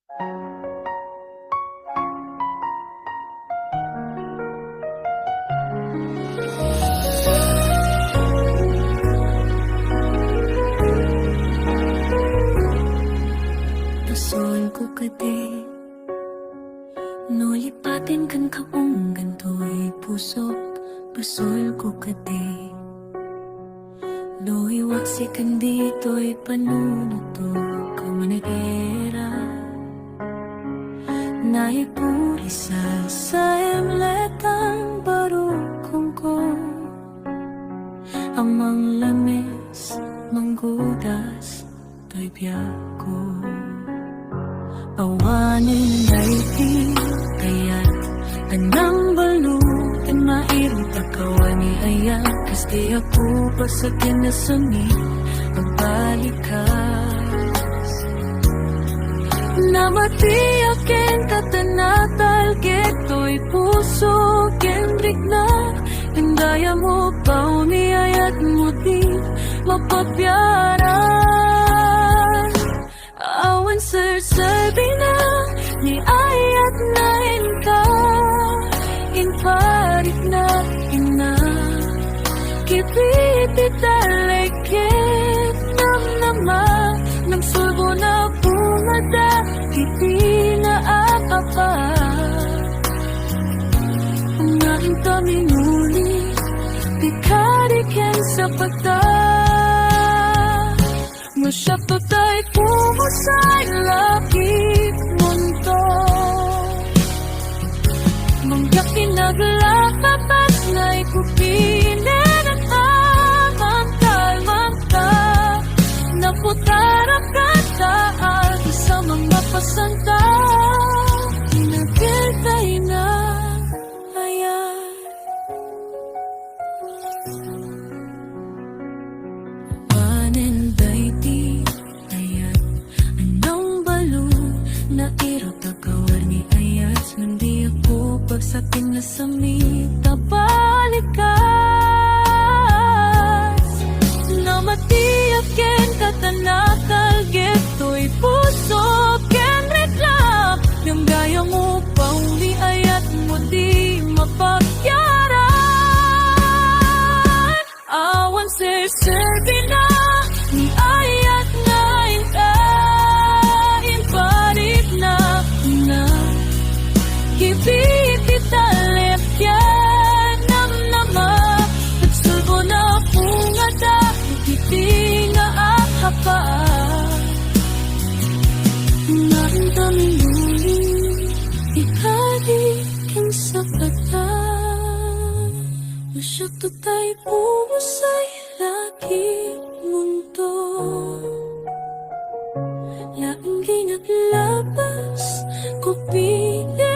Pasol ko kadi no lipatin kan kaong gantoy pusok. Pasol ko kadi no iwaksi kan dito'y panunuto ka managera. Naipurisa sa emletang barukong ko amang lamis manggudas to'y biyako. Awanin ay di kaya't anang balutin mairong takawani ayan kas di ako pasakin na sami magbalikas. Namatiyakin katanatal geto'y puso kendrik na indaya mo pauni ayat mo di mapapyaran. Awan serserbi na ni ayat na inka inparit na ina kipiti talekit nam nama nam sulbo na bumada kiti na apa ngayon kami muli pikarikin sa pagta. Masyado tayo pumusay lakit mundo mangyak kinaglapapas na ikupinin at amantal-manta naputarap kataan sa mga pasanta inagiltay na ayan. Panenday di ayat anong balo na iro tagawar ni ayat hindi ako pagsakin na samita balikas. Namatiyakin katanakal geto'y puso ken reklap yung gaya mo pauli ayat mo di mapagyaran. Awan serserbi na ni ayat na inkain parit na kipiti talep yan nam nama at sulbo na pungada kiti nga ahapaan. Naramdamin muli ikalikin sa pata masyado tayo pumusay lakit mundo laing ginaglabas ko pili